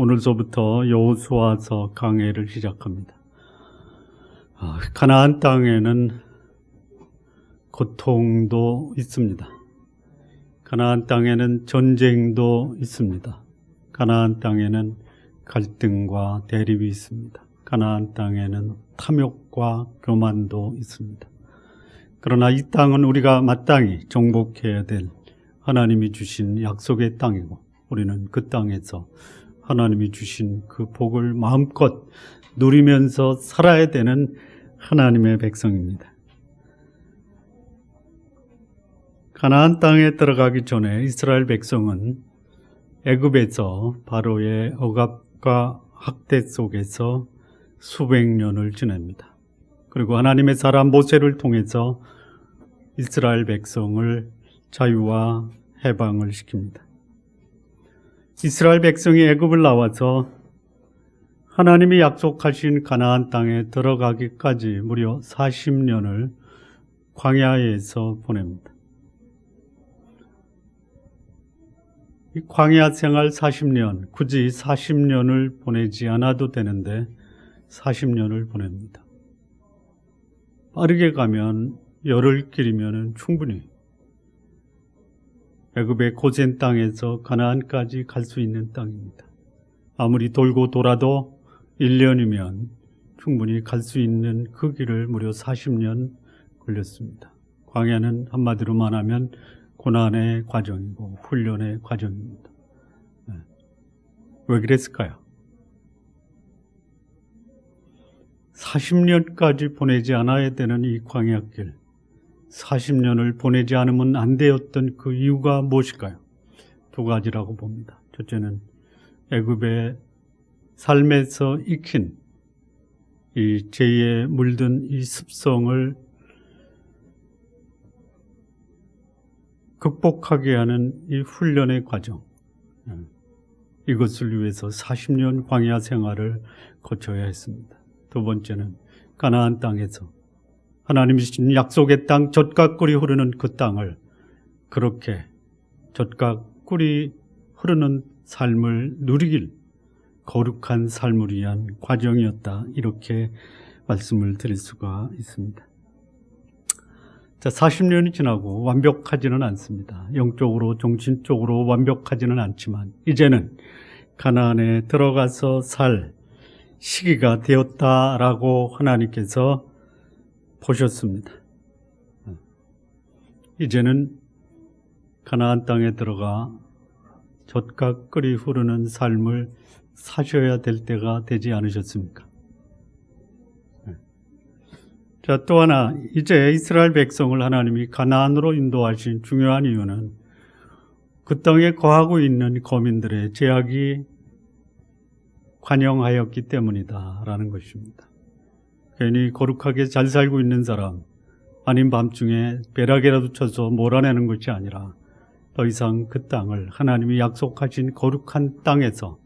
오늘서부터 여호수아서 강해를 시작합니다. 가나안 땅에는 고통도 있습니다. 가나안 땅에는 전쟁도 있습니다. 가나안 땅에는 갈등과 대립이 있습니다. 가나안 땅에는 탐욕과 교만도 있습니다. 그러나 이 땅은 우리가 마땅히 정복해야 될 하나님이 주신 약속의 땅이고, 우리는 그 땅에서 하나님이 주신 그 복을 마음껏 누리면서 살아야 되는 하나님의 백성입니다. 가나안 땅에 들어가기 전에 이스라엘 백성은 애굽에서 바로의 억압과 학대 속에서 수백 년을 지냅니다. 그리고 하나님의 사람 모세를 통해서 이스라엘 백성을 자유와 해방을 시킵니다. 이스라엘 백성이 애굽을 나와서 하나님이 약속하신 가나안 땅에 들어가기까지 무려 40년을 광야에서 보냅니다. 이 광야 생활 40년, 굳이 40년을 보내지 않아도 되는데 40년을 보냅니다. 빠르게 가면 열흘길이면 충분히 애굽의 고센 땅에서 가나안까지 갈 수 있는 땅입니다. 아무리 돌고 돌아도 1년이면 충분히 갈 수 있는 그 길을 무려 40년 걸렸습니다. 광야는 한마디로 말하면 고난의 과정이고 훈련의 과정입니다. 왜 그랬을까요? 40년까지 보내지 않아야 되는 이 광야길, 40년을 보내지 않으면 안 되었던 그 이유가 무엇일까요? 두 가지라고 봅니다. 첫째는 애굽의 삶에서 익힌 이 죄에 물든 이 습성을 극복하게 하는 이 훈련의 과정, 이것을 위해서 40년 광야 생활을 거쳐야 했습니다. 두 번째는 가나안 땅에서 하나님이 주신 약속의 땅, 젖과 꿀이 흐르는 그 땅을 그렇게 젖과 꿀이 흐르는 삶을 누리길 거룩한 삶을 위한 과정이었다, 이렇게 말씀을 드릴 수가 있습니다. 자, 40년이 지나고 완벽하지는 않습니다. 영적으로, 정신적으로 완벽하지는 않지만 이제는 가나안에 들어가서 살 시기가 되었다라고 하나님께서 보셨습니다. 이제는 가나안 땅에 들어가 젖과 꿀이 흐르는 삶을 사셔야 될 때가 되지 않으셨습니까? 자, 또 하나, 이제 이스라엘 백성을 하나님이 가나안으로 인도하신 중요한 이유는 그 땅에 거하고 있는 거민들의 죄악이 관영하였기 때문이다라는 것입니다. 괜히 거룩하게 잘 살고 있는 사람, 아닌 밤중에 벼락이라도 쳐서 몰아내는 것이 아니라 더 이상 그 땅을 하나님이 약속하신 거룩한 땅에서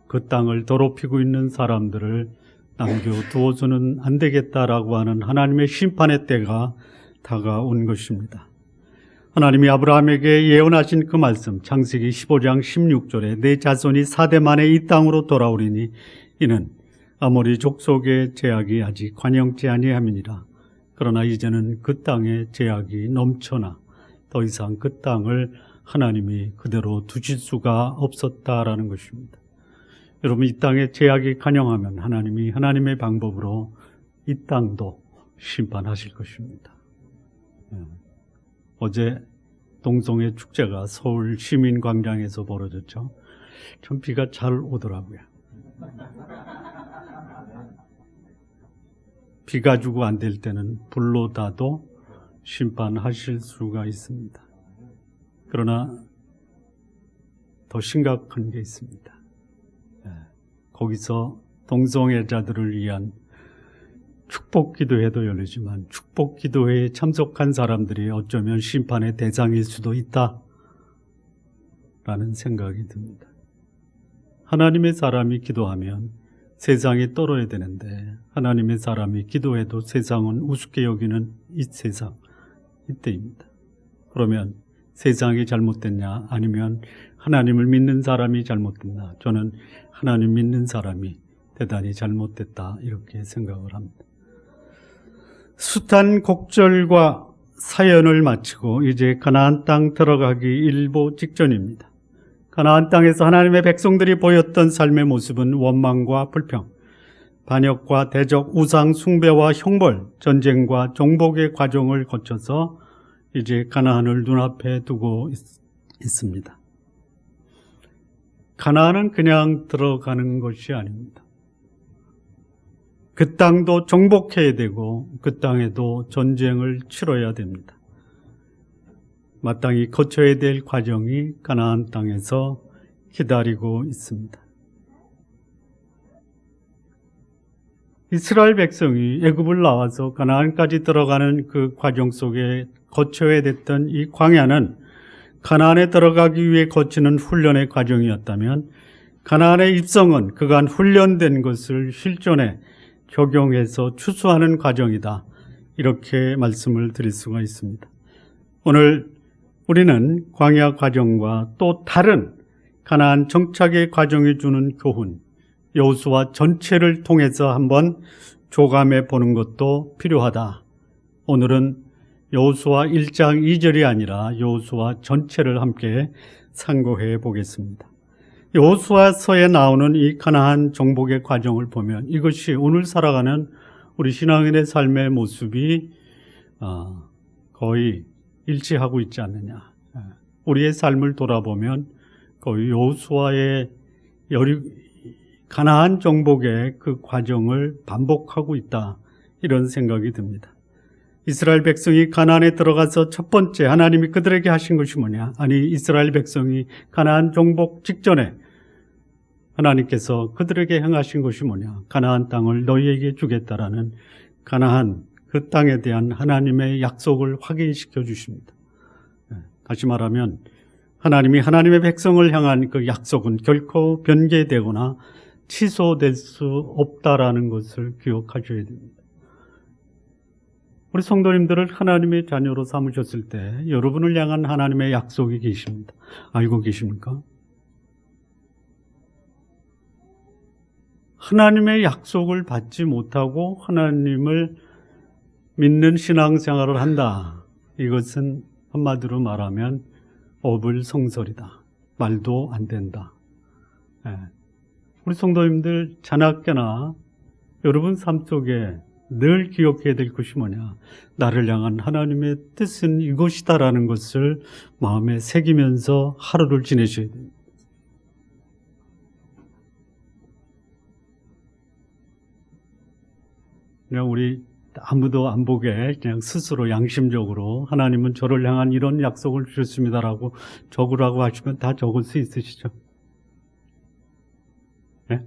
그 땅을 더럽히고 있는 사람들을 남겨두어서는 안 되겠다라고 하는 하나님의 심판의 때가 다가온 것입니다. 하나님이 아브라함에게 예언하신 그 말씀, 창세기 15장 16절에 내 자손이 4대 만에 이 땅으로 돌아오리니 이는 아모리 족속의 죄악이 아직 관영치 아니함이니라. 그러나 이제는 그 땅에 죄악이 넘쳐나 더 이상 그 땅을 하나님이 그대로 두실 수가 없었다라는 것입니다. 여러분, 이 땅에 죄악이 관영하면 하나님이 하나님의 방법으로 이 땅도 심판하실 것입니다. 어제 동성애 축제가 서울 시민광장에서 벌어졌죠. 참 비가 잘 오더라고요. 비 가지고 안 될 때는 불로다도 심판하실 수가 있습니다. 그러나 더 심각한 게 있습니다. 거기서 동성애자들을 위한 축복 기도회도 열리지만 축복 기도회에 참석한 사람들이 어쩌면 심판의 대상일 수도 있다라는 생각이 듭니다. 하나님의 사람이 기도하면 세상이 떨어야 되는데 하나님의 사람이 기도해도 세상은 우습게 여기는 이 세상, 이때입니다. 그러면 세상이 잘못됐냐 아니면 하나님을 믿는 사람이 잘못됐나? 저는 하나님 믿는 사람이 대단히 잘못됐다 이렇게 생각을 합니다. 숱한 곡절과 사연을 마치고 이제 가나안 땅 들어가기 일보 직전입니다. 가나안 땅에서 하나님의 백성들이 보였던 삶의 모습은 원망과 불평, 반역과 대적, 우상 숭배와 형벌, 전쟁과 정복의 과정을 거쳐서 이제 가나안을 눈앞에 두고 있습니다. 가나안은 그냥 들어가는 것이 아닙니다. 그 땅도 정복해야 되고 그 땅에도 전쟁을 치러야 됩니다. 마땅히 거쳐야 될 과정이 가나안 땅에서 기다리고 있습니다. 이스라엘 백성이 애굽을 나와서 가나안까지 들어가는 그 과정 속에 거쳐야 됐던 이 광야는 가나안에 들어가기 위해 거치는 훈련의 과정이었다면 가나안의 입성은 그간 훈련된 것을 실존에 적용해서 추수하는 과정이다. 이렇게 말씀을 드릴 수가 있습니다. 오늘 우리는 광야 과정과 또 다른 가나안 정착의 과정이 주는 교훈, 여호수아 전체를 통해서 한번 조감해 보는 것도 필요하다. 오늘은 여호수아 1장 2절이 아니라 여호수아 전체를 함께 상고해 보겠습니다. 여호수아서에 나오는 이 가나안 정복의 과정을 보면 이것이 오늘 살아가는 우리 신앙인의 삶의 모습이 거의 일치하고 있지 않느냐. 우리의 삶을 돌아보면 거의 여호수아의 가나안 정복의 그 과정을 반복하고 있다. 이런 생각이 듭니다. 이스라엘 백성이 가나안에 들어가서 첫 번째 하나님이 그들에게 하신 것이 뭐냐? 아니, 이스라엘 백성이 가나안 정복 직전에 하나님께서 그들에게 행하신 것이 뭐냐? 가나안 땅을 너희에게 주겠다라는 가나안 그 땅에 대한 하나님의 약속을 확인시켜 주십니다. 다시 말하면 하나님이 하나님의 백성을 향한 그 약속은 결코 변개되거나 취소될 수 없다라는 것을 기억하셔야 됩니다. 우리 성도님들을 하나님의 자녀로 삼으셨을 때 여러분을 향한 하나님의 약속이 계십니다. 알고 계십니까? 하나님의 약속을 받지 못하고 하나님을 믿는 신앙생활을 한다. 이것은 한마디로 말하면 어불성설이다. 말도 안 된다. 우리 성도님들 자나깨나 여러분 삶 속에 늘 기억해야 될 것이 뭐냐? 나를 향한 하나님의 뜻은 이것이다라는 것을 마음에 새기면서 하루를 지내셔야 됩니다. 그냥 우리 아무도 안 보게 그냥 스스로 양심적으로 하나님은 저를 향한 이런 약속을 주셨습니다라고 적으라고 하시면 다 적을 수 있으시죠? 네?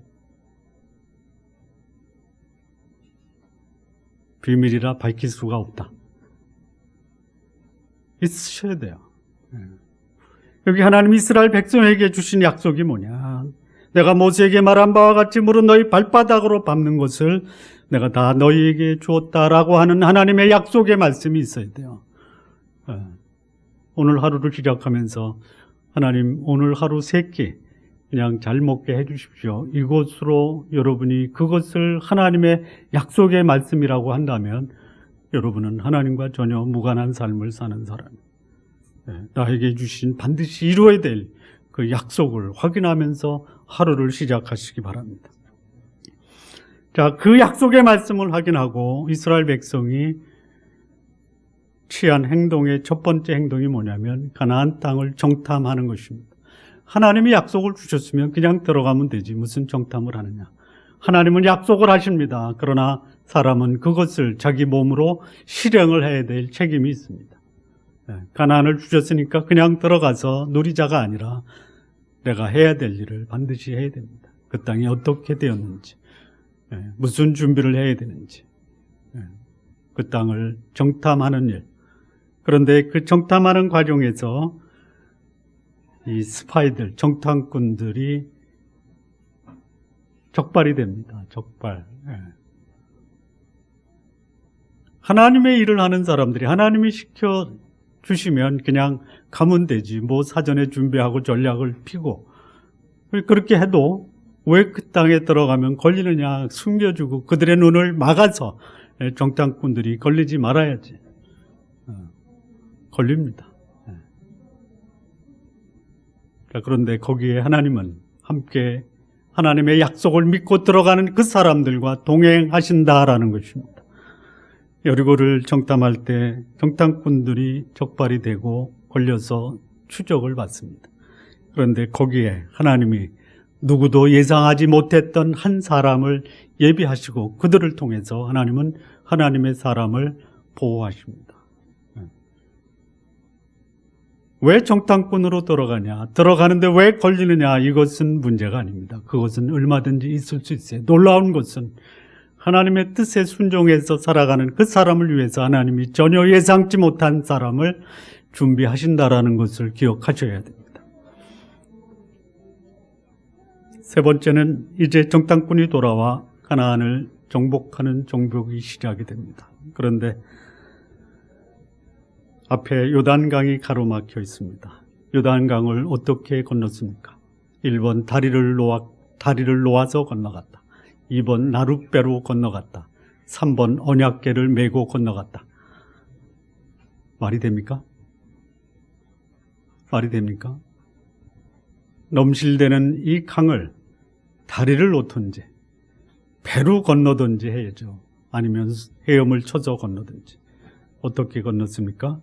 비밀이라 밝힐 수가 없다. 있으셔야 돼요. 여기 하나님 이스라엘 백성에게 주신 약속이 뭐냐? 내가 모세에게 말한 바와 같이 물은 너희 발바닥으로 밟는 것을 내가 다 너희에게 주었다라고 하는 하나님의 약속의 말씀이 있어야 돼요. 오늘 하루를 시작하면서 하나님 오늘 하루 3끼 그냥 잘 먹게 해 주십시오. 이것으로 여러분이 그것을 하나님의 약속의 말씀이라고 한다면 여러분은 하나님과 전혀 무관한 삶을 사는 사람이에요. 나에게 주신 반드시 이루어야 될 그 약속을 확인하면서 하루를 시작하시기 바랍니다. 자, 그 약속의 말씀을 확인하고 이스라엘 백성이 취한 행동의 첫 번째 행동이 뭐냐면 가나안 땅을 정탐하는 것입니다. 하나님이 약속을 주셨으면 그냥 들어가면 되지 무슨 정탐을 하느냐. 하나님은 약속을 하십니다. 그러나 사람은 그것을 자기 몸으로 실행을 해야 될 책임이 있습니다. 가나안을 주셨으니까 그냥 들어가서 누리자가 아니라 내가 해야 될 일을 반드시 해야 됩니다. 그 땅이 어떻게 되었는지, 무슨 준비를 해야 되는지, 그 땅을 정탐하는 일. 그런데 그 정탐하는 과정에서 이 스파이들, 정탐꾼들이 적발이 됩니다. 적발. 하나님의 일을 하는 사람들이 하나님이 시켜 주시면 그냥 가면 되지. 뭐 사전에 준비하고 전략을 피고. 그렇게 해도 왜 그 땅에 들어가면 걸리느냐. 숨겨주고 그들의 눈을 막아서 정탐꾼들이 걸리지 말아야지. 걸립니다. 그런데 거기에 하나님은 함께 하나님의 약속을 믿고 들어가는 그 사람들과 동행하신다라는 것입니다. 여리고를 정탐할 때 정탐꾼들이 적발이 되고 걸려서 추적을 받습니다. 그런데 거기에 하나님이 누구도 예상하지 못했던 한 사람을 예비하시고 그들을 통해서 하나님은 하나님의 사람을 보호하십니다. 왜 정탐꾼으로 들어가냐? 들어가는데 왜 걸리느냐? 이것은 문제가 아닙니다. 그것은 얼마든지 있을 수 있어요. 놀라운 것은 하나님의 뜻에 순종해서 살아가는 그 사람을 위해서 하나님이 전혀 예상치 못한 사람을 준비하신다라는 것을 기억하셔야 됩니다. 세 번째는 이제 정탐꾼이 돌아와 가나안을 정복하는 정복이 시작이 됩니다. 그런데 앞에 요단강이 가로막혀 있습니다. 요단강을 어떻게 건넜습니까? 1번 다리를 놓아서 건너갔다. 2번 나룻배로 건너갔다. 3번 언약궤를 메고 건너갔다. 말이 됩니까? 말이 됩니까? 넘실대는 이 강을 다리를 놓든지 배로 건너든지 해야죠. 아니면 헤엄을 쳐서 건너든지. 어떻게 건넜습니까?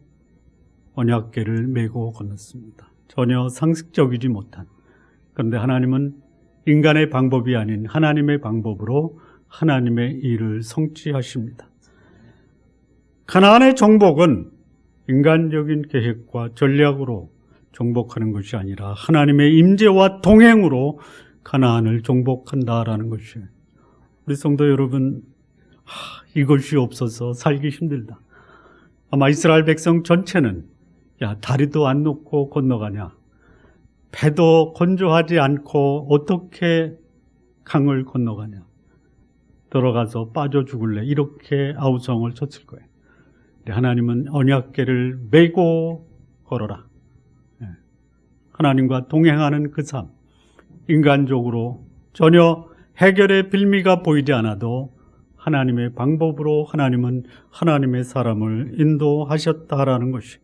언약궤를 메고 건넜습니다. 전혀 상식적이지 못한. 그런데 하나님은 인간의 방법이 아닌 하나님의 방법으로 하나님의 일을 성취하십니다. 가나안의 정복은 인간적인 계획과 전략으로 정복하는 것이 아니라 하나님의 임재와 동행으로 가나안을 정복한다라는 것이에요. 우리 성도 여러분, 이것이 없어서 살기 힘들다. 아마 이스라엘 백성 전체는 다리도 안 놓고 건너가냐, 배도 건조하지 않고 어떻게 강을 건너가냐, 들어가서 빠져 죽을래, 이렇게 아우성을 쳤을 거예요. 하나님은 언약궤를 메고 걸어라. 하나님과 동행하는 그 삶, 인간적으로 전혀 해결의 빌미가 보이지 않아도 하나님의 방법으로 하나님은 하나님의 사람을 인도하셨다라는 것이,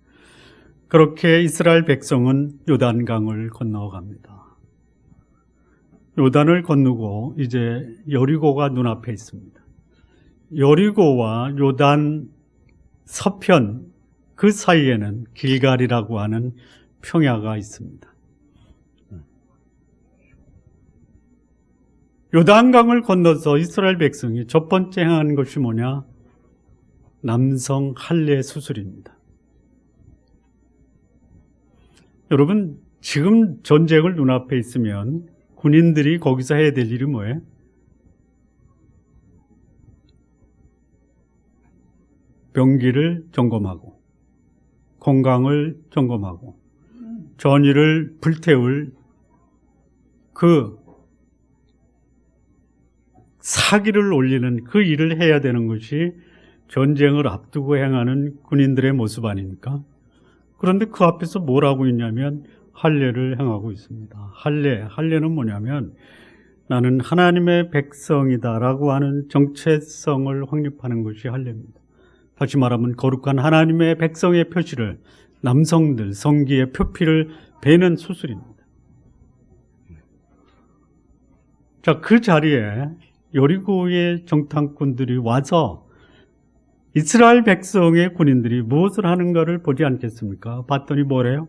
그렇게 이스라엘 백성은 요단강을 건너갑니다. 요단을 건너고 이제 여리고가 눈앞에 있습니다. 여리고와 요단 서편 그 사이에는 길갈이라고 하는 평야가 있습니다. 요단강을 건너서 이스라엘 백성이 첫 번째 행한 것이 뭐냐? 남성 할례 수술입니다. 여러분, 지금 전쟁을 눈앞에 있으면 군인들이 거기서 해야 될 일이 뭐예요? 병기를 점검하고, 건강을 점검하고, 전의를 불태울 그 사기를 올리는 그 일을 해야 되는 것이 전쟁을 앞두고 행하는 군인들의 모습 아닙니까? 그런데 그 앞에서 뭘 하고 있냐면 할례를 행하고 있습니다. 할례는 뭐냐면 나는 하나님의 백성이다라고 하는 정체성을 확립하는 것이 할례입니다. 다시 말하면 거룩한 하나님의 백성의 표시를, 남성들 성기의 표피를 베는 수술입니다. 자, 그 자리에 여리고의 정탐꾼들이 와서 이스라엘 백성의 군인들이 무엇을 하는가를 보지 않겠습니까? 봤더니 뭐래요?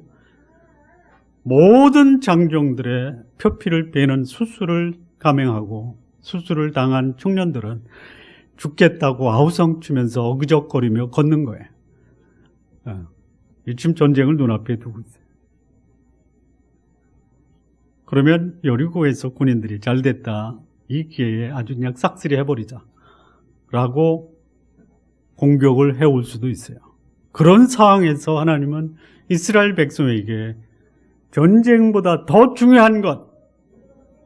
모든 장정들의 표피를 베는 수술을 감행하고, 수술을 당한 청년들은 죽겠다고 아우성 치면서 어그적거리며 걷는 거예요. 지금 전쟁을 눈앞에 두고 있어요. 그러면 여리고에서 군인들이 잘됐다, 이 기회에 아주 그냥 싹쓸이 해버리자 라고 공격을 해올 수도 있어요. 그런 상황에서 하나님은 이스라엘 백성에게 전쟁보다 더 중요한 것,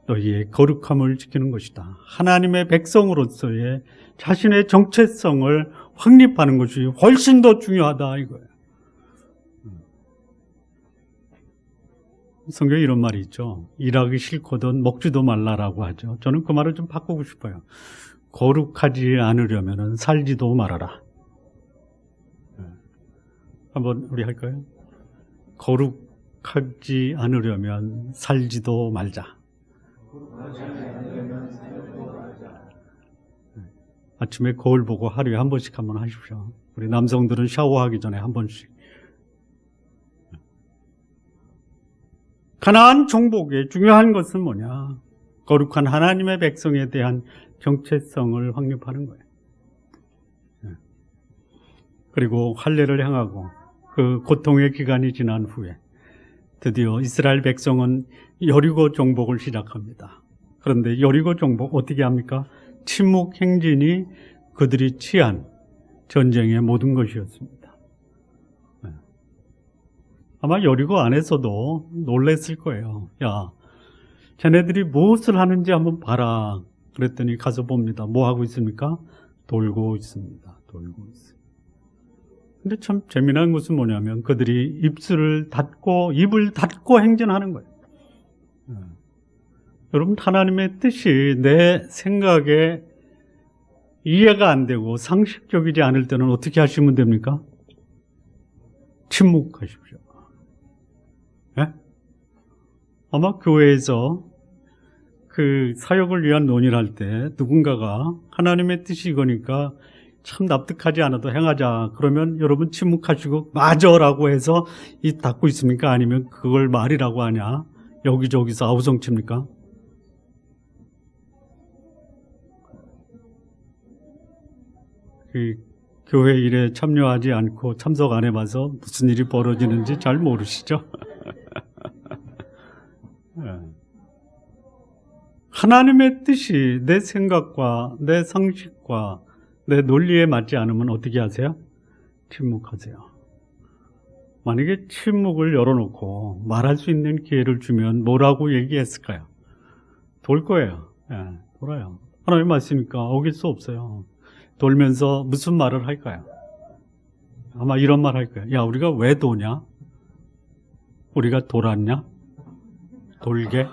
너희의 거룩함을 지키는 것이다, 하나님의 백성으로서의 자신의 정체성을 확립하는 것이 훨씬 더 중요하다, 이거예요. 성경에 이런 말이 있죠. 일하기 싫거든 먹지도 말라라고 하죠. 저는 그 말을 좀 바꾸고 싶어요. 거룩하지 않으려면 살지도 말아라. 한번 우리 할까요? 거룩하지 않으려면 살지도 말자. 아침에 거울 보고 하루에 한 번씩 한번 하십시오. 우리 남성들은 샤워하기 전에 한 번씩. 가나안 정복의 중요한 것은 뭐냐? 거룩한 하나님의 백성에 대한 정체성을 확립하는 거예요. 그리고 할례를 행하고 그 고통의 기간이 지난 후에 드디어 이스라엘 백성은 여리고 정복을 시작합니다. 그런데 여리고 정복 어떻게 합니까? 침묵 행진이 그들이 취한 전쟁의 모든 것이었습니다. 아마 여리고 안에서도 놀랬을 거예요. 야, 쟤네들이 무엇을 하는지 한번 봐라. 그랬더니 가서 봅니다. 뭐 하고 있습니까? 돌고 있습니다. 돌고 있어요. 근데 참 재미난 것은 뭐냐면 그들이 입을 닫고 행진하는 거예요. 여러분, 하나님의 뜻이 내 생각에 이해가 안 되고 상식적이지 않을 때는 어떻게 하시면 됩니까? 침묵하십시오. 네? 아마 교회에서 그 사역을 위한 논의를 할 때 누군가가 하나님의 뜻이 이거니까 참 납득하지 않아도 행하자. 그러면 여러분 침묵하시고 맞아라고 해서 입 닫고 있습니까? 아니면 그걸 말이라고 하냐? 여기저기서 아우성칩니까? 그 교회 일에 참여하지 않고 참석 안 해봐서 무슨 일이 벌어지는지 잘 모르시죠? 하나님의 뜻이 내 생각과 내 상식과 내 논리에 맞지 않으면 어떻게 하세요? 침묵하세요. 만약에 침묵을 열어놓고 말할 수 있는 기회를 주면 뭐라고 얘기했을까요? 돌 거예요. 돌아요. 하나님 말씀이니까 어길 수 없어요. 돌면서 무슨 말을 할까요? 아마 이런 말 할 거예요. 야, 우리가 왜 도냐? 우리가 돌았냐? 돌게?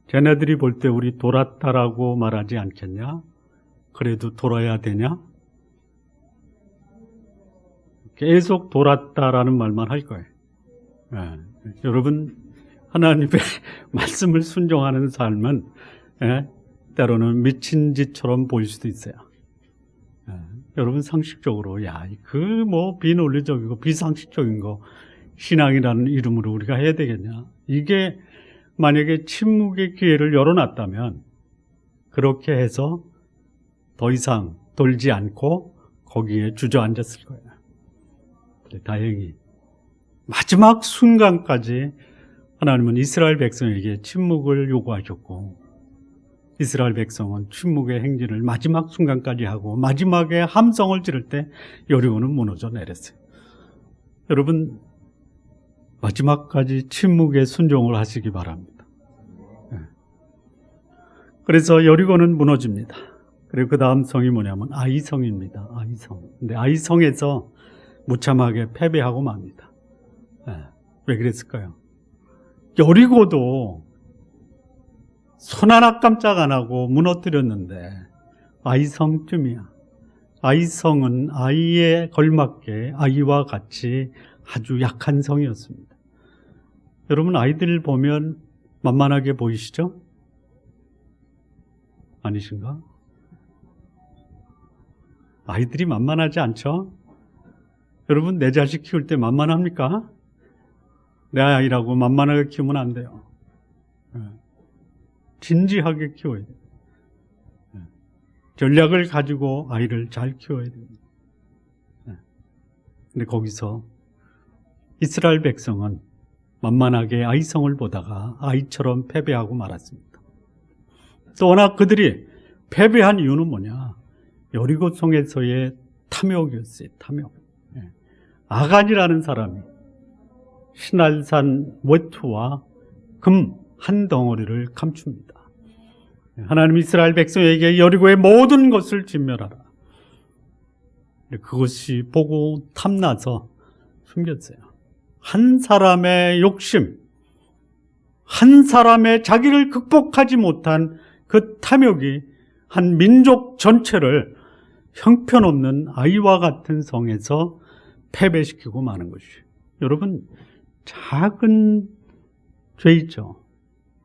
쟤네들이 볼 때 우리 돌았다라고 말하지 않겠냐? 그래도 돌아야 되냐? 계속 돌았다라는 말만 할 거예요. 여러분, 하나님의 말씀을 순종하는 삶은 때로는 미친 짓처럼 보일 수도 있어요. 여러분, 상식적으로 비논리적이고 비상식적인 거 신앙이라는 이름으로 우리가 해야 되겠냐? 이게 만약에 침묵의 기회를 열어놨다면 그렇게 해서 더 이상 돌지 않고 거기에 주저앉았을 거예요. 다행히 마지막 순간까지 하나님은 이스라엘 백성에게 침묵을 요구하셨고 이스라엘 백성은 침묵의 행진을 마지막 순간까지 하고 마지막에 함성을 지를 때 여리고는 무너져 내렸어요. 여러분, 마지막까지 침묵에 순종을 하시기 바랍니다. 그래서 여리고는 무너집니다. 그리고 그 다음 성이 뭐냐면 아이성입니다. 아이성. 근데 아이성에서 무참하게 패배하고 맙니다. 왜 그랬을까요? 여리고도 손 하나 깜짝 안 하고 무너뜨렸는데 아이성쯤이야. 아이성은 아이에 걸맞게 아이와 같이 아주 약한 성이었습니다. 여러분, 아이들 보면 만만하게 보이시죠? 아니신가? 아이들이 만만하지 않죠? 여러분, 내 자식 키울 때 만만합니까? 내 아이라고 만만하게 키우면 안 돼요. 진지하게 키워야 돼요. 전략을 가지고 아이를 잘 키워야 됩니다. 근데 거기서 이스라엘 백성은 만만하게 아이성을 보다가 아이처럼 패배하고 말았습니다. 또 워낙 그들이 패배한 이유는 뭐냐? 여리고성에서의 탐욕이었어요. 탐욕. 아간이라는 사람이 신할산 외투와 금 한 덩어리를 감춥니다. 하나님 이스라엘 백성에게 여리고의 모든 것을 진멸하라. 그것이 보고 탐나서 숨겼어요. 한 사람의 욕심, 한 사람의 자기를 극복하지 못한 그 탐욕이 한 민족 전체를 형편없는 아이와 같은 성에서 패배시키고 마는 것이에요. 여러분, 작은 죄이죠.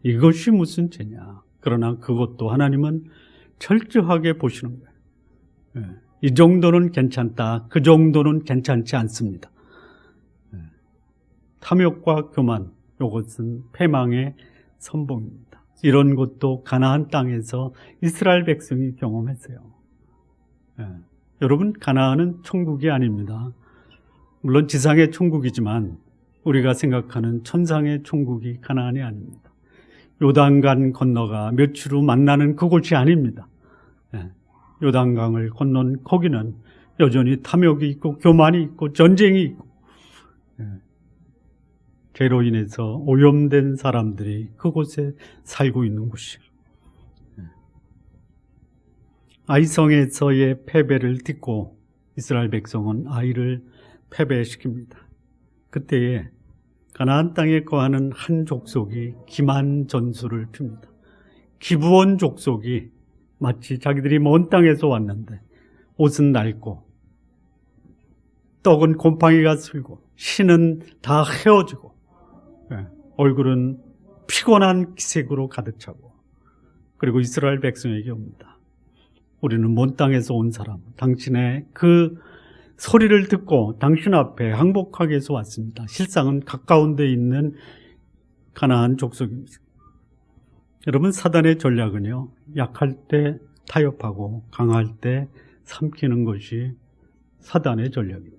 이것이 무슨 죄냐. 그러나 그것도 하나님은 철저하게 보시는 거예요. 이 정도는 괜찮다, 그 정도는 괜찮지 않습니다. 탐욕과 교만, 이것은 패망의 선봉입니다. 이런 것도 가나안 땅에서 이스라엘 백성이 경험했어요. 여러분, 가나안은 천국이 아닙니다. 물론 지상의 천국이지만 우리가 생각하는 천상의 천국이 가나안이 아닙니다. 요단강 건너가 며칠 후 만나는 그곳이 아닙니다. 요단강을 건넌 거기는 여전히 탐욕이 있고 교만이 있고 전쟁이 있고 죄로 인해서 오염된 사람들이 그곳에 살고 있는 곳이에요. 아이성에서의 패배를 딛고 이스라엘 백성은 아이를 패배시킵니다. 그때에 가나안 땅에 거하는 한 족속이 기만 전술을 핍니다. 기브온 족속이 마치 자기들이 먼 땅에서 왔는데 옷은 낡고 떡은 곰팡이가 슬고 신은 다 헤어지고 얼굴은 피곤한 기색으로 가득 차고, 그리고 이스라엘 백성에게 옵니다. 우리는 먼 땅에서 온 사람, 당신의 그 소리를 듣고 당신 앞에 항복하기 위해서 왔습니다. 실상은 가까운 데 있는 가나안 족속입니다. 여러분, 사단의 전략은요, 약할 때 타협하고 강할 때 삼키는 것이 사단의 전략입니다.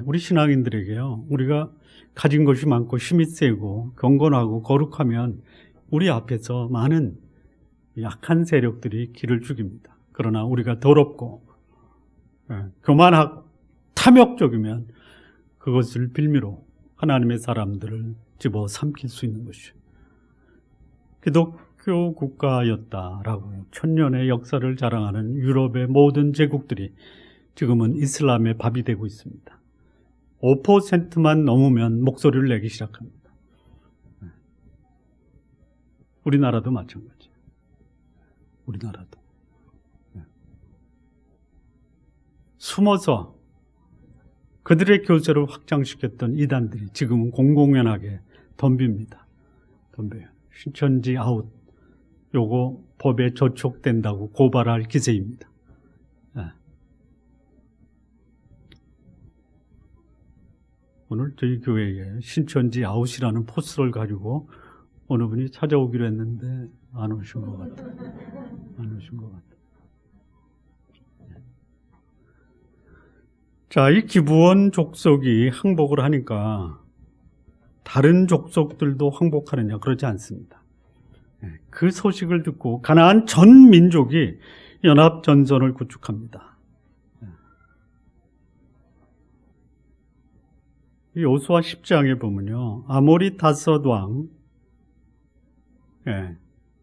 우리 신앙인들에게요, 우리가 가진 것이 많고 힘이 세고 경건하고 거룩하면 우리 앞에서 많은 약한 세력들이 길을 죽입니다. 그러나 우리가 더럽고 교만하고 탐욕적이면 그것을 빌미로 하나님의 사람들을 집어 삼킬 수 있는 것이죠. 기독교 국가였다라고 천년의 역사를 자랑하는 유럽의 모든 제국들이 지금은 이슬람의 밥이 되고 있습니다. 5%만 넘으면 목소리를 내기 시작합니다. 우리나라도 마찬가지예요. 우리나라도. 숨어서 그들의 교세를 확장시켰던 이단들이 지금은 공공연하게 덤빕니다. 덤벼요. 신천지 아웃. 요거 법에 저촉된다고 고발할 기세입니다. 오늘 저희 교회에 신천지 아웃이라는 포스터를 가지고 어느 분이 찾아오기로 했는데 안 오신 것 같아요. 안 오신 것 같아요. 자, 이 기브온 족속이 항복을 하니까 다른 족속들도 항복하느냐? 그러지 않습니다. 그 소식을 듣고 가나안 전 민족이 연합전선을 구축합니다. 이 여호수아 10장에 보면요, 아모리 다섯 왕,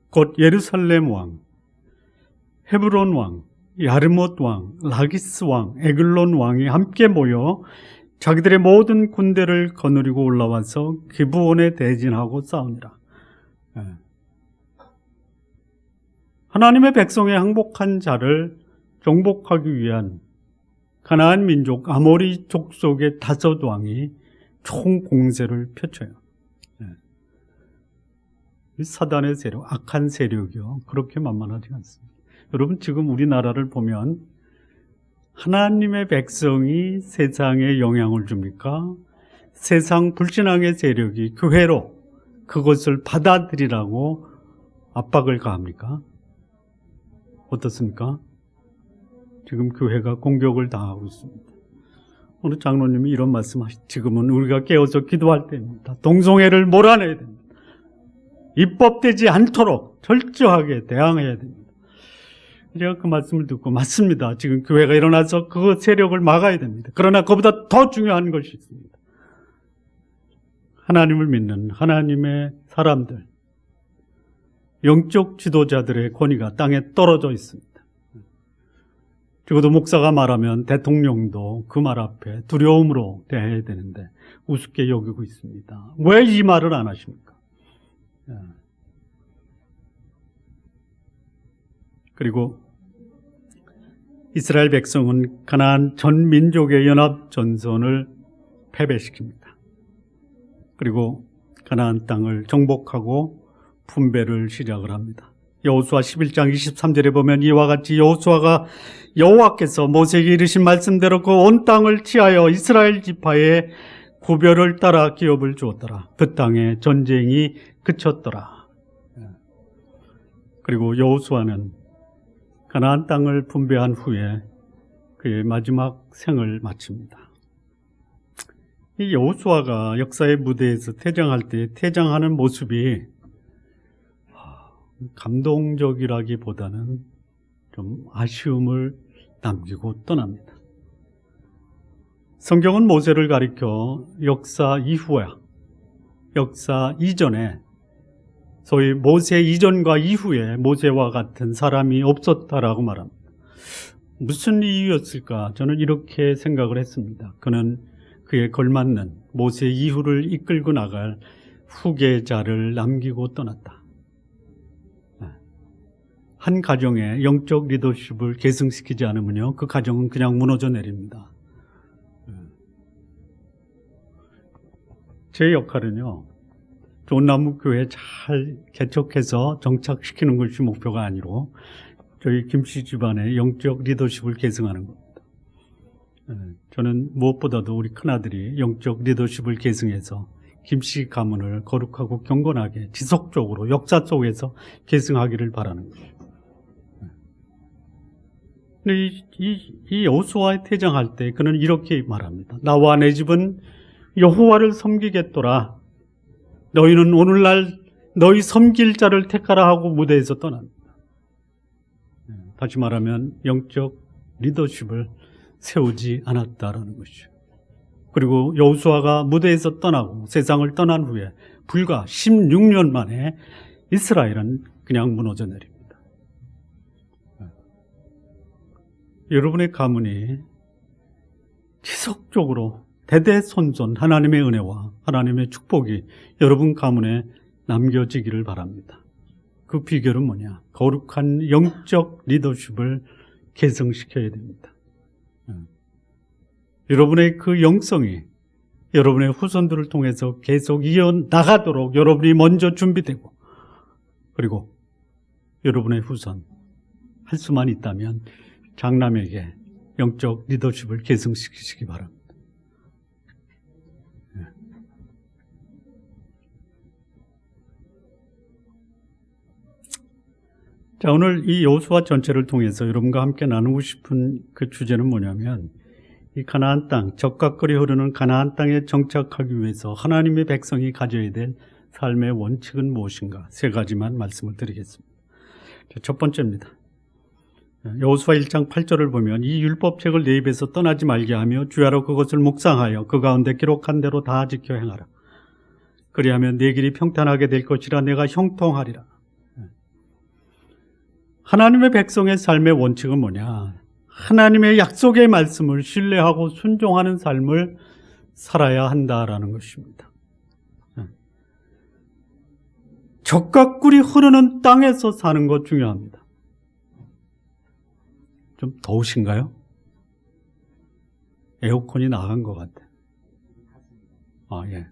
곧 예루살렘 왕, 헤브론 왕, 야르못 왕, 라기스 왕, 에글론 왕이 함께 모여 자기들의 모든 군대를 거느리고 올라와서 기브온에 대진하고 싸우니라. 하나님의 백성의 항복한 자를 정복하기 위한 가나안 민족 아모리 족속의 다섯 왕이 총공세를 펼쳐요. 사단의 세력, 악한 세력이요, 그렇게 만만하지 않습니다. 여러분, 지금 우리나라를 보면 하나님의 백성이 세상에 영향을 줍니까? 세상 불신앙의 세력이 교회로 그것을 받아들이라고 압박을 가합니까? 어떻습니까? 지금 교회가 공격을 당하고 있습니다. 오늘 장로님이 이런 말씀하시죠. 지금은 우리가 깨어서 기도할 때입니다. 동성애를 몰아내야 됩니다. 입법되지 않도록 철저하게 대항해야 됩니다. 제가 그 말씀을 듣고 맞습니다. 지금 교회가 일어나서 그 세력을 막아야 됩니다. 그러나 그보다 더 중요한 것이 있습니다. 하나님을 믿는 하나님의 사람들, 영적 지도자들의 권위가 땅에 떨어져 있습니다. 적어도 목사가 말하면 대통령도 그 말 앞에 두려움으로 대해야 되는데 우습게 여기고 있습니다. 왜 이 말을 안 하십니까? 그리고 이스라엘 백성은 가나안 전 민족의 연합 전선을 패배시킵니다. 그리고 가나안 땅을 정복하고 분배를 시작을 합니다. 여호수아 11장 23절에 보면 이와 같이 여호와께서 모세에게 이르신 말씀대로 그 온 땅을 치하여 이스라엘 지파의 구별을 따라 기업을 주었더라. 그 땅에 전쟁이 그쳤더라. 그리고 여호수아는 가나안 땅을 분배한 후에 그의 마지막 생을 마칩니다. 이 여호수아가 역사의 무대에서 퇴장할 때 퇴장하는 모습이 감동적이라기보다는 좀 아쉬움을 남기고 떠납니다. 성경은 모세를 가리켜 역사 이후야, 역사 이전에, 소위 모세 이전과 이후에 모세와 같은 사람이 없었다라고 말합니다. 무슨 이유였을까? 저는 이렇게 생각을 했습니다. 그는 그에 걸맞는 모세 이후를 이끌고 나갈 후계자를 남기고 떠났다. 한 가정의 영적 리더십을 계승시키지 않으면요, 그 가정은 그냥 무너져 내립니다. 제 역할은요, 좋은 나무교회 잘 개척해서 정착시키는 것이 목표가 아니고 저희 김씨 집안의 영적 리더십을 계승하는 겁니다. 저는 무엇보다도 우리 큰아들이 영적 리더십을 계승해서 김씨 가문을 거룩하고 경건하게 지속적으로 역사 속에서 계승하기를 바라는 거예요. 근데 이 여호수아에 퇴장할 때 그는 이렇게 말합니다. 나와 내 집은 여호와를 섬기겠도라. 너희는 오늘날 너희 섬길 자를 택하라 하고 무대에서 떠납니다. 다시 말하면 영적 리더십을 세우지 않았다라는 것이죠. 그리고 여호수아가 무대에서 떠나고 세상을 떠난 후에 불과 16년 만에 이스라엘은 그냥 무너져 내립니다. 여러분의 가문이 지속적으로 대대손손 하나님의 은혜와 하나님의 축복이 여러분 가문에 남겨지기를 바랍니다. 그 비결은 뭐냐? 거룩한 영적 리더십을 계승시켜야 됩니다. 여러분의 그 영성이 여러분의 후손들을 통해서 계속 이어나가도록 여러분이 먼저 준비되고, 그리고 여러분의 후손 할 수만 있다면 장남에게 영적 리더십을 계승시키시기 바랍니다. 자, 오늘 이 여호수아 전체를 통해서 여러분과 함께 나누고 싶은 그 주제는 뭐냐면, 이 가나안 땅, 적각거리 흐르는 가나안 땅에 정착하기 위해서 하나님의 백성이 가져야 될 삶의 원칙은 무엇인가? 세 가지만 말씀을 드리겠습니다. 자, 첫 번째입니다. 여호수아 1장 8절을 보면 이 율법책을 내 입에서 떠나지 말게 하며 주야로 그것을 묵상하여 그 가운데 기록한 대로 다 지켜 행하라. 그리하면 내 길이 평탄하게 될 것이라 내가 형통하리라. 하나님의 백성의 삶의 원칙은 뭐냐? 하나님의 약속의 말씀을 신뢰하고 순종하는 삶을 살아야 한다라는 것입니다. 적각꿀이 흐르는 땅에서 사는 것 중요합니다. 좀 더우신가요? 에어컨이 나간 것 같아요. 예.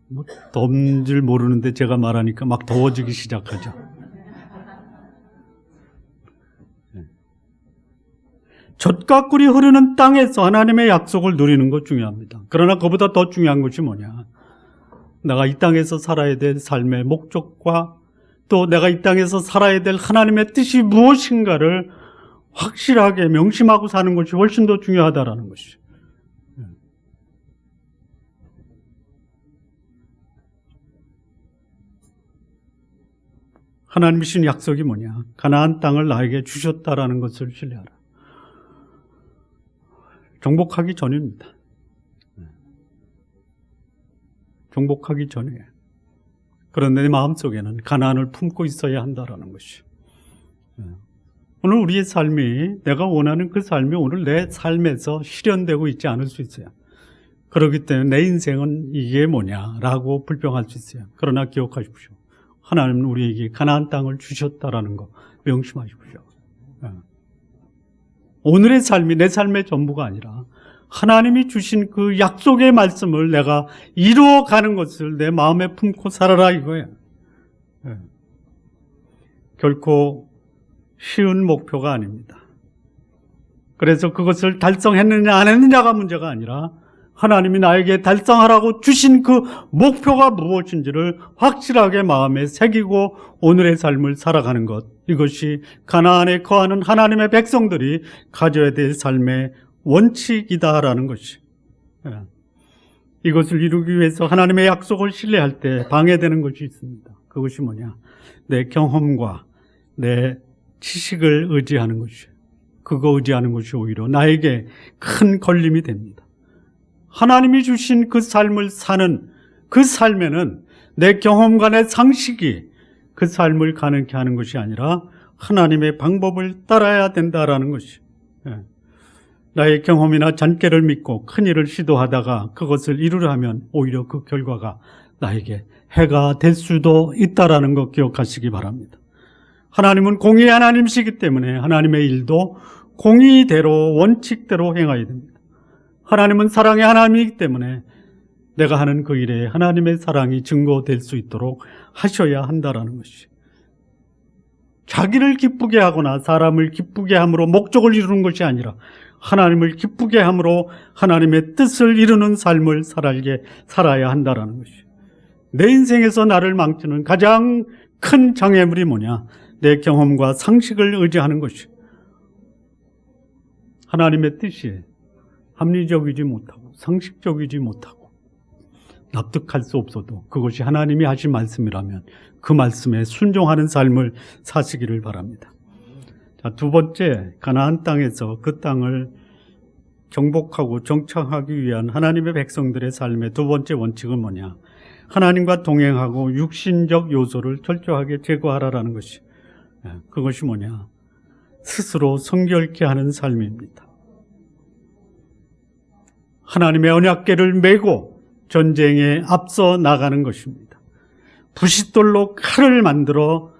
뭐 덥는 줄 모르는데 제가 말하니까 막 더워지기 시작하죠. 젖가꿀이 흐르는 땅에서 하나님의 약속을 누리는 것 중요합니다. 그러나 그보다 더 중요한 것이 뭐냐? 내가 이 땅에서 살아야 될 삶의 목적과 또 내가 이 땅에서 살아야 될 하나님의 뜻이 무엇인가를 확실하게 명심하고 사는 것이 훨씬 더 중요하다라는 것이죠. 하나님이 주신 약속이 뭐냐? 가나안 땅을 나에게 주셨다라는 것을 신뢰하라. 정복하기 전입니다. 정복하기 전이에요. 그런데 내 마음속에는 가나안을 품고 있어야 한다라는 것이죠. 오늘 우리의 삶이, 내가 원하는 그 삶이 오늘 내 삶에서 실현되고 있지 않을 수 있어요. 그렇기 때문에 내 인생은 이게 뭐냐라고 불평할 수 있어요. 그러나 기억하십시오. 하나님은 우리에게 가나안 땅을 주셨다라는 거 명심하십시오. 오늘의 삶이 내 삶의 전부가 아니라 하나님이 주신 그 약속의 말씀을 내가 이루어가는 것을 내 마음에 품고 살아라 이거예요. 결코 쉬운 목표가 아닙니다. 그래서 그것을 달성했느냐 안 했느냐가 문제가 아니라 하나님이 나에게 달성하라고 주신 그 목표가 무엇인지를 확실하게 마음에 새기고 오늘의 삶을 살아가는 것, 이것이 가나안에 거하는 하나님의 백성들이 가져야 될 삶의 원칙이다라는 것이, 이것을 이루기 위해서 하나님의 약속을 신뢰할 때 방해되는 것이 있습니다. 그것이 뭐냐? 내 경험과 내 지식을 의지하는 것이에요. 그거 의지하는 것이 오히려 나에게 큰 걸림이 됩니다. 하나님이 주신 그 삶을 사는 그 삶에는 내 경험과 내 상식이 그 삶을 가능케 하는 것이 아니라 하나님의 방법을 따라야 된다라는 것이, 나의 경험이나 잔꾀를 믿고 큰 일을 시도하다가 그것을 이루려면 오히려 그 결과가 나에게 해가 될 수도 있다라는 것 기억하시기 바랍니다. 하나님은 공의의 하나님이시기 때문에 하나님의 일도 공의대로 원칙대로 행해야 됩니다. 하나님은 사랑의 하나님이기 때문에 내가 하는 그 일에 하나님의 사랑이 증거될 수 있도록 하셔야 한다라는 것이, 자기를 기쁘게 하거나 사람을 기쁘게 함으로 목적을 이루는 것이 아니라 하나님을 기쁘게 함으로 하나님의 뜻을 이루는 삶을 살아야 한다라는 것이, 내 인생에서 나를 망치는 가장 큰 장애물이 뭐냐? 내 경험과 상식을 의지하는 것이, 하나님의 뜻이 합리적이지 못하고 상식적이지 못하고 납득할 수 없어도 그것이 하나님이 하신 말씀이라면 그 말씀에 순종하는 삶을 사시기를 바랍니다. 자, 두 번째, 가나안 땅에서 그 땅을 정복하고 정착하기 위한 하나님의 백성들의 삶의 두 번째 원칙은 뭐냐? 하나님과 동행하고 육신적 요소를 철저하게 제거하라라는 것이, 그것이 뭐냐? 스스로 성결케 하는 삶입니다. 하나님의 언약궤를 메고 전쟁에 앞서 나가는 것입니다. 부싯돌로 칼을 만들어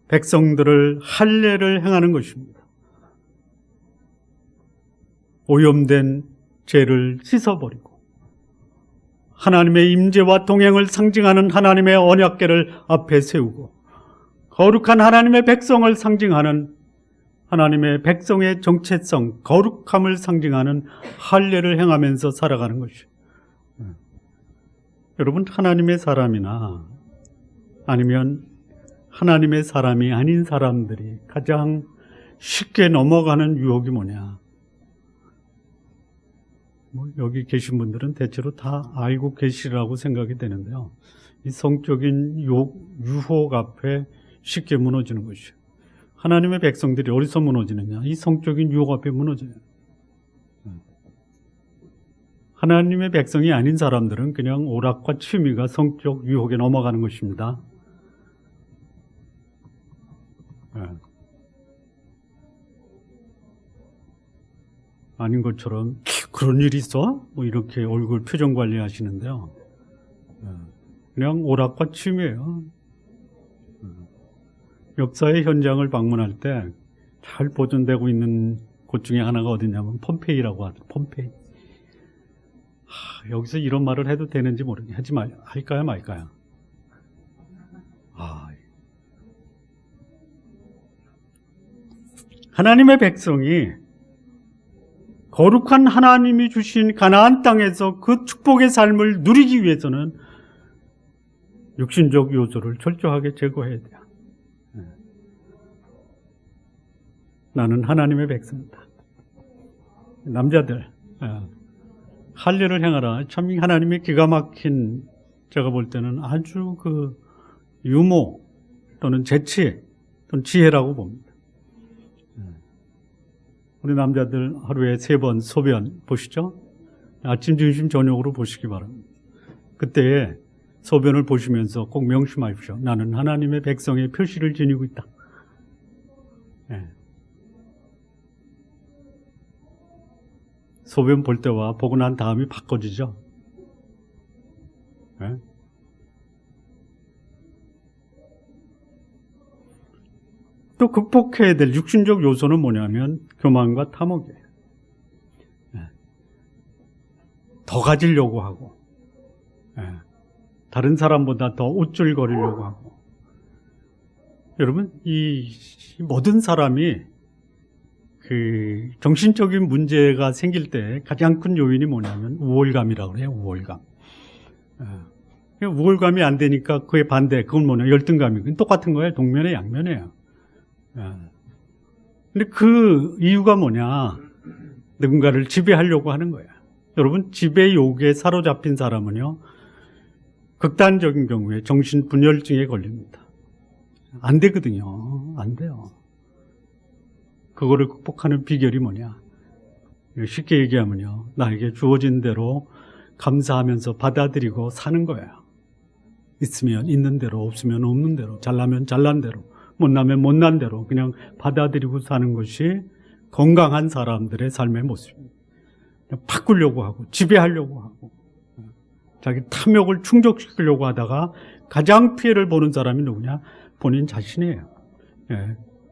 백성들을 할례를 행하는 것입니다. 오염된 죄를 씻어버리고 하나님의 임재와 동행을 상징하는 하나님의 언약궤를 앞에 세우고 거룩한 하나님의 백성을 상징하는 하나님의 백성의 정체성, 거룩함을 상징하는 할례를 행하면서 살아가는 것이에요. 여러분, 하나님의 사람이나 아니면 하나님의 사람이 아닌 사람들이 가장 쉽게 넘어가는 유혹이 뭐냐? 여기 계신 분들은 대체로 다 알고 계시라고 생각이 되는데요. 이 성적인 유혹 앞에 쉽게 무너지는 것이에요. 하나님의 백성들이 어디서 무너지느냐? 이 성적인 유혹 앞에 무너져요. 하나님의 백성이 아닌 사람들은 그냥 오락과 취미가 성적 유혹에 넘어가는 것입니다. 아닌 것처럼 그런 일이 있어? 이렇게 얼굴 표정 관리하시는데요. 그냥 오락과 취미예요. 역사의 현장을 방문할 때 잘 보존되고 있는 곳 중에 하나가 어디냐면 폼페이라고 하죠. 폼페이. 여기서 이런 말을 해도 되는지 모르겠네. 할까요 말까요? 하나님의 백성이 거룩한 하나님이 주신 가나안 땅에서 그 축복의 삶을 누리기 위해서는 육신적 요소를 철저하게 제거해야 돼요. 나는 하나님의 백성이다. 남자들, 할례를 행하라. 참 하나님의 기가 막힌, 제가 볼 때는 아주 그 유모 또는 재치 또는 지혜라고 봅니다. 우리 남자들 하루에 3번 소변 보시죠? 아침, 점심, 저녁으로 보시기 바랍니다. 그때에 소변을 보시면서 꼭 명심하십시오. 나는 하나님의 백성의 표시를 지니고 있다. 소변 볼 때와 보고 난 다음이 바꿔지죠. 네? 또 극복해야 될 육신적 요소는 뭐냐면 교만과 탐욕이에요. 네. 더 가지려고 하고, 네. 다른 사람보다 더 우쭐거리려고 하고. 여러분, 이 모든 사람이 그 정신적인 문제가 생길 때 가장 큰 요인이 뭐냐면 우월감이라고 그래요. 우월감. 우월감이 안 되니까 그의 반대, 그건 뭐냐, 열등감이. 똑같은 거예요. 동면에 양면이에요. 근데 그 이유가 뭐냐, 누군가를 지배하려고 하는 거예요. 여러분, 지배 욕에 사로잡힌 사람은요, 극단적인 경우에 정신분열증에 걸립니다. 안 되거든요. 안 돼요. 그거를 극복하는 비결이 뭐냐? 쉽게 얘기하면요, 나에게 주어진 대로 감사하면서 받아들이고 사는 거예요. 있으면 있는 대로, 없으면 없는 대로, 잘나면 잘난 대로, 못나면 못난 대로 그냥 받아들이고 사는 것이 건강한 사람들의 삶의 모습입니다. 바꾸려고 하고 지배하려고 하고 자기 탐욕을 충족시키려고 하다가 가장 피해를 보는 사람이 누구냐? 본인 자신이에요.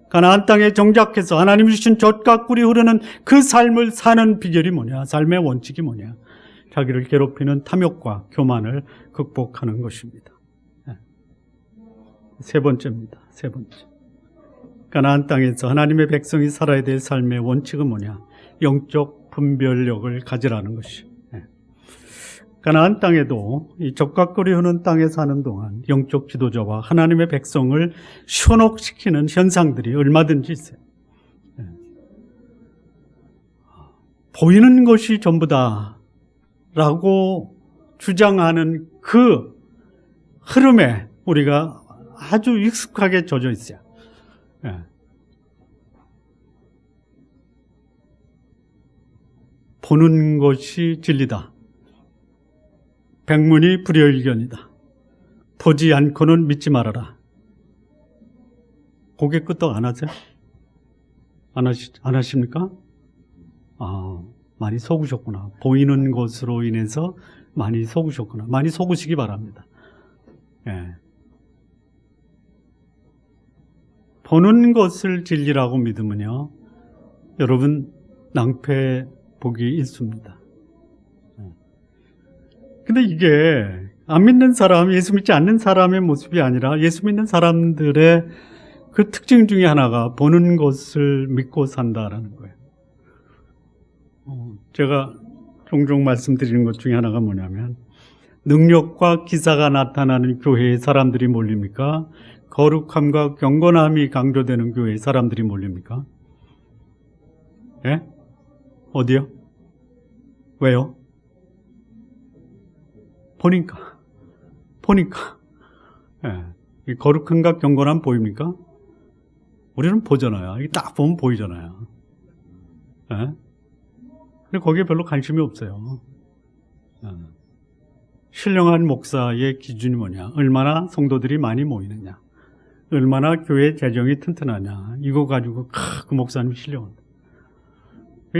가나안 땅에 정착해서 하나님이 주신 젖과 꿀이 흐르는 그 삶을 사는 비결이 뭐냐? 삶의 원칙이 뭐냐? 자기를 괴롭히는 탐욕과 교만을 극복하는 것입니다. 세 번째입니다. 세 번째. 가나안 땅에서 하나님의 백성이 살아야 될 삶의 원칙은 뭐냐? 영적 분별력을 가지라는 것이. 가나안 땅에도 이 젖과 꿀이 흐르는 땅에 사는 동안 영적 지도자와 하나님의 백성을 현혹시키는 현상들이 얼마든지 있어요. 보이는 것이 전부다라고 주장하는 그 흐름에 우리가 아주 익숙하게 젖어 있어요. 보는 것이 진리다. 백문이 불여일견이다. 보지 않고는 믿지 말아라. 고개 끄덕 안 하세요? 안 하십니까? 많이 속으셨구나. 보이는 것으로 인해서 많이 속으셨구나. 많이 속으시기 바랍니다. 보는 것을 진리라고 믿으면요, 여러분 낭패 보기 일쑤입니다. 근데 이게 안 믿는 사람, 예수 믿지 않는 사람의 모습이 아니라 예수 믿는 사람들의 그 특징 중에 하나가 보는 것을 믿고 산다라는 거예요. 제가 종종 말씀드리는 것 중에 하나가 뭐냐면, 능력과 기사가 나타나는 교회에 사람들이 몰립니까? 거룩함과 경건함이 강조되는 교회에 사람들이 몰립니까? 예? 어디요? 왜요? 보니까. 이 거룩함과 경건함 보입니까? 우리는 보잖아요. 이게 딱 보면 보이잖아요. 근데 거기에 별로 관심이 없어요. 신령한 목사의 기준이 뭐냐? 얼마나 성도들이 많이 모이느냐? 얼마나 교회 재정이 튼튼하냐? 이거 가지고 그 목사님이 신령한다.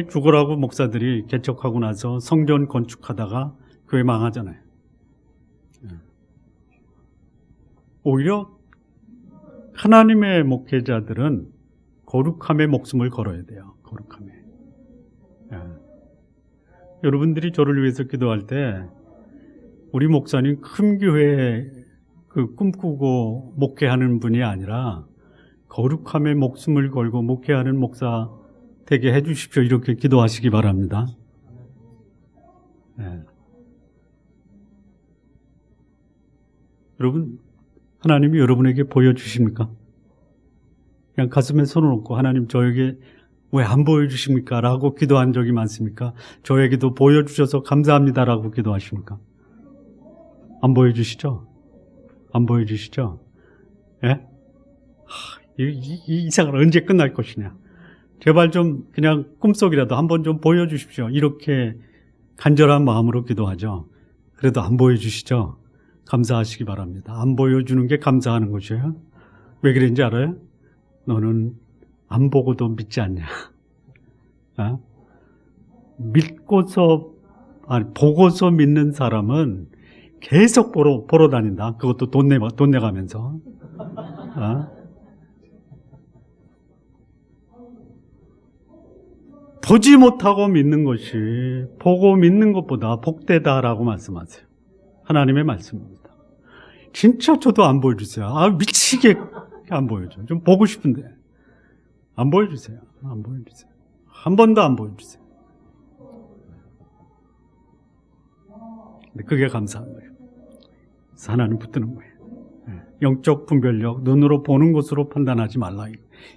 죽으라고 목사들이 개척하고 나서 성전 건축하다가 교회 망하잖아요. 오히려 하나님의 목회자들은 거룩함에 목숨을 걸어야 돼요. 거룩함에. 여러분들이 저를 위해서 기도할 때 우리 목사님 큰 교회 꿈꾸고 목회하는 분이 아니라 거룩함에 목숨을 걸고 목회하는 목사 되게 해주십시오. 이렇게 기도하시기 바랍니다. 여러분, 하나님이 여러분에게 보여주십니까? 그냥 가슴에 손을 얹고 하나님 저에게 왜 안 보여주십니까? 라고 기도한 적이 많습니까? 저에게도 보여주셔서 감사합니다라고 기도하십니까? 안 보여주시죠? 안 보여주시죠? 예? 이 생활 언제 끝날 것이냐? 제발 좀 그냥 꿈속이라도 한번 좀 보여주십시오. 이렇게 간절한 마음으로 기도하죠. 그래도 안 보여주시죠? 감사하시기 바랍니다. 안 보여주는 게 감사하는 것이에요. 왜 그런지 알아요? 너는 안 보고도 믿지 않냐? 보고서 믿는 사람은 계속 보러 다닌다. 그것도 돈 내가면서. 보지 못하고 믿는 것이 보고 믿는 것보다 복되다라고 말씀하세요. 하나님의 말씀입니다. 진짜 저도 안 보여주세요. 미치게 안 보여줘. 좀 보고 싶은데. 안 보여주세요. 안 보여주세요. 한 번도 안 보여주세요. 근데 그게 감사한 거예요. 그래서 하나님 붙드는 거예요. 영적 분별력, 눈으로 보는 것으로 판단하지 말라.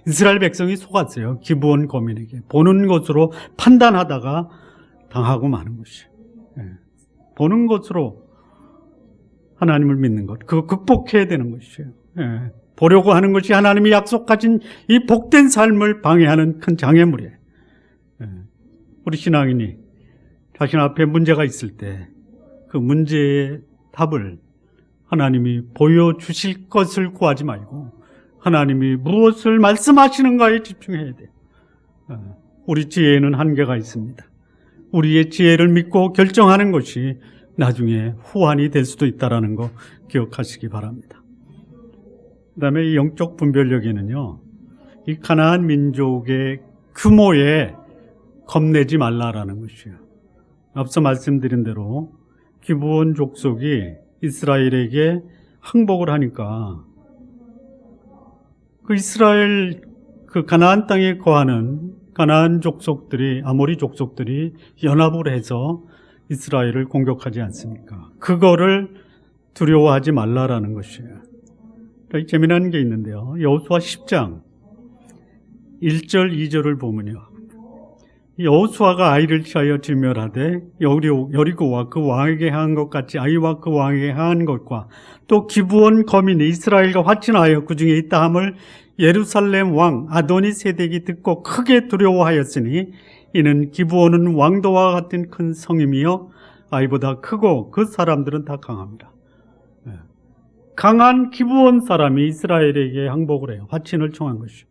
이스라엘 백성이 속았어요. 기브온 거민에게. 보는 것으로 판단하다가 당하고 마는 것이에요. 보는 것으로 하나님을 믿는 것, 그거 극복해야 되는 것이에요. 보려고 하는 것이 하나님이 약속하신 이 복된 삶을 방해하는 큰 장애물이에요. 우리 신앙인이 자신 앞에 문제가 있을 때 그 문제의 답을 하나님이 보여주실 것을 구하지 말고 하나님이 무엇을 말씀하시는가에 집중해야 돼요. 우리 지혜에는 한계가 있습니다. 우리의 지혜를 믿고 결정하는 것이 나중에 후환이 될 수도 있다는 거 기억하시기 바랍니다. 그 다음에 이 영적 분별력에는요, 이 가나안 민족의 규모에 겁내지 말라라는 것이에요. 앞서 말씀드린 대로 기브온 족속이 이스라엘에게 항복을 하니까 그 가나안 땅에 거하는 가나안 족속들이, 아모리 족속들이 연합을 해서 이스라엘을 공격하지 않습니까? 그거를 두려워하지 말라라는 것이에요. 재미난 게 있는데요. 여호수아 10장 1절 2절을 보면요, 여호수아가 아이를 취하여 진멸하되 여리고와 그 왕에게 향한 것 같이 아이와 그 왕에게 향한 것과 또 기브온 거민이 이스라엘과 화친하여 그 중에 있다 함을 예루살렘 왕 아도니 세덱이 듣고 크게 두려워하였으니 이는 기브온은 왕도와 같은 큰 성임이요 아이보다 크고 그 사람들은 다 강합니다. 강한 기브온 사람이 이스라엘에게 항복을 해요. 화친을 청한 것이.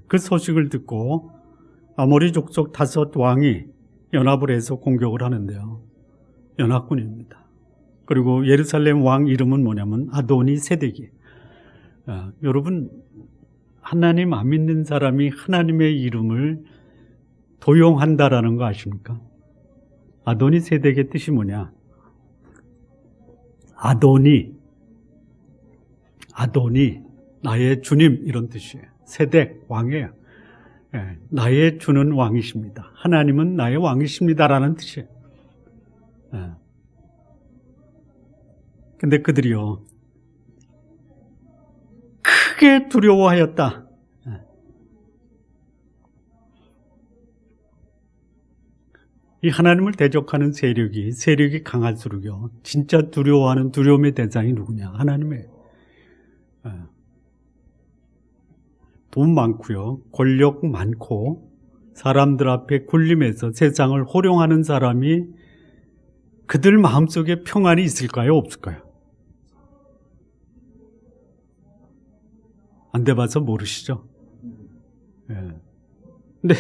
그 소식을 듣고 아모리 족속 5 왕이 연합을 해서 공격을 하는데요. 연합군입니다. 그리고 예루살렘 왕 이름은 뭐냐면 아도니 세덱이. 여러분, 하나님 안 믿는 사람이 하나님의 이름을 도용한다라는 거 아십니까? 아도니 세덱의 뜻이 뭐냐? 아도니, 나의 주님, 이런 뜻이에요. 세덱, 왕이에요. 나의 주는 왕이십니다. 하나님은 나의 왕이십니다라는 뜻이에요. 근데 그들이요, 크게 두려워하였다. 이 하나님을 대적하는 세력이 강할수록요, 진짜 두려워하는 두려움의 대상이 누구냐? 하나님이에요. 돈 많고요, 권력 많고 사람들 앞에 군림해서 세상을 호령하는 사람이 그들 마음속에 평안이 있을까요? 없을까요? 안 돼봐서 모르시죠? 근데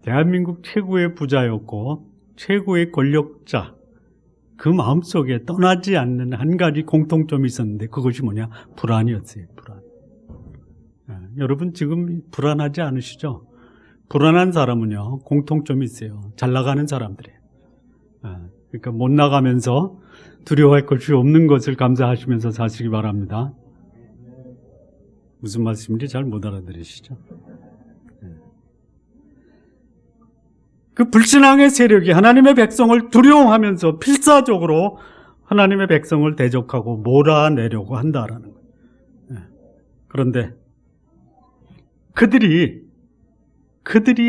대한민국 최고의 부자였고 최고의 권력자, 그 마음속에 떠나지 않는 한 가지 공통점이 있었는데 그것이 뭐냐? 불안이었어요. 불안. 여러분 지금 불안하지 않으시죠? 불안한 사람은요, 공통점이 있어요. 잘 나가는 사람들이에요. 그러니까 못 나가면서 두려워할 것이 없는 것을 감사하시면서 사시기 바랍니다. 무슨 말씀인지 잘 못 알아들으시죠? 그 불신앙의 세력이 하나님의 백성을 두려워하면서 필사적으로 하나님의 백성을 대적하고 몰아내려고 한다라는 거예요. 그런데 그들이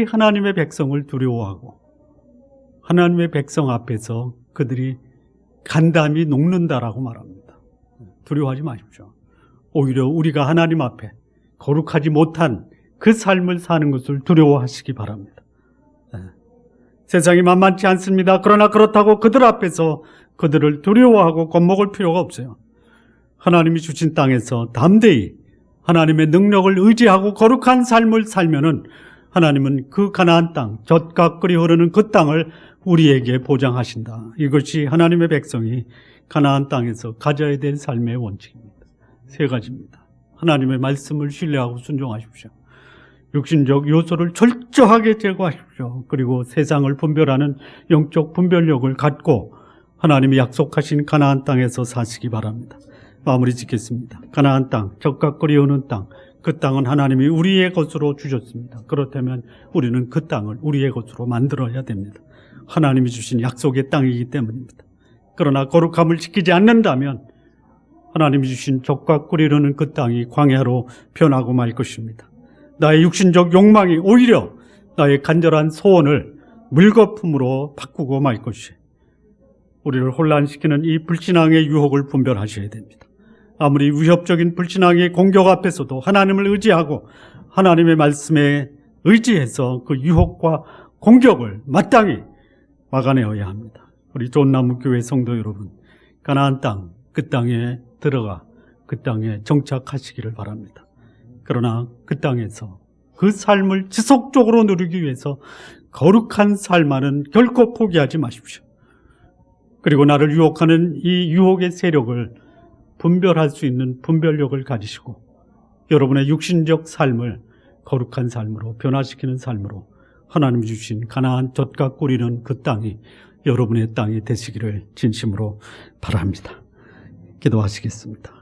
하나님의 백성을 두려워하고 하나님의 백성 앞에서 그들이 간담이 녹는다라고 말합니다. 두려워하지 마십시오. 오히려 우리가 하나님 앞에 거룩하지 못한 그 삶을 사는 것을 두려워하시기 바랍니다. 세상이 만만치 않습니다. 그러나 그렇다고 그들 앞에서 그들을 두려워하고 겁먹을 필요가 없어요. 하나님이 주신 땅에서 담대히 하나님의 능력을 의지하고 거룩한 삶을 살면은 하나님은 그 가나안 땅, 젖과 꿀이 흐르는 그 땅을 우리에게 보장하신다. 이것이 하나님의 백성이 가나안 땅에서 가져야 될 삶의 원칙입니다. 세 가지입니다. 하나님의 말씀을 신뢰하고 순종하십시오. 육신적 요소를 철저하게 제거하십시오. 그리고 세상을 분별하는 영적 분별력을 갖고 하나님이 약속하신 가나안 땅에서 사시기 바랍니다. 마무리 짓겠습니다. 가나안 땅, 젖과 꿀이 흐르는 땅, 그 땅은 하나님이 우리의 것으로 주셨습니다. 그렇다면 우리는 그 땅을 우리의 것으로 만들어야 됩니다. 하나님이 주신 약속의 땅이기 때문입니다. 그러나 거룩함을 지키지 않는다면 하나님이 주신 젖과 꿀이 흐르는 그 땅이 광야로 변하고 말 것입니다. 나의 육신적 욕망이 오히려 나의 간절한 소원을 물거품으로 바꾸고 말 것이에요. 우리를 혼란시키는 이 불신앙의 유혹을 분별하셔야 됩니다. 아무리 위협적인 불신앙의 공격 앞에서도 하나님을 의지하고 하나님의 말씀에 의지해서 그 유혹과 공격을 마땅히 막아내어야 합니다. 우리 좋은나무교회 성도 여러분, 가나안 땅, 그 땅에 들어가 그 땅에 정착하시기를 바랍니다. 그러나 그 땅에서 그 삶을 지속적으로 누리기 위해서 거룩한 삶만은 결코 포기하지 마십시오. 그리고 나를 유혹하는 이 유혹의 세력을 분별할 수 있는 분별력을 가지시고 여러분의 육신적 삶을 거룩한 삶으로 변화시키는 삶으로 하나님이 주신 가나안 젖과 꿀이는 그 땅이 여러분의 땅이 되시기를 진심으로 바랍니다. 기도하시겠습니다.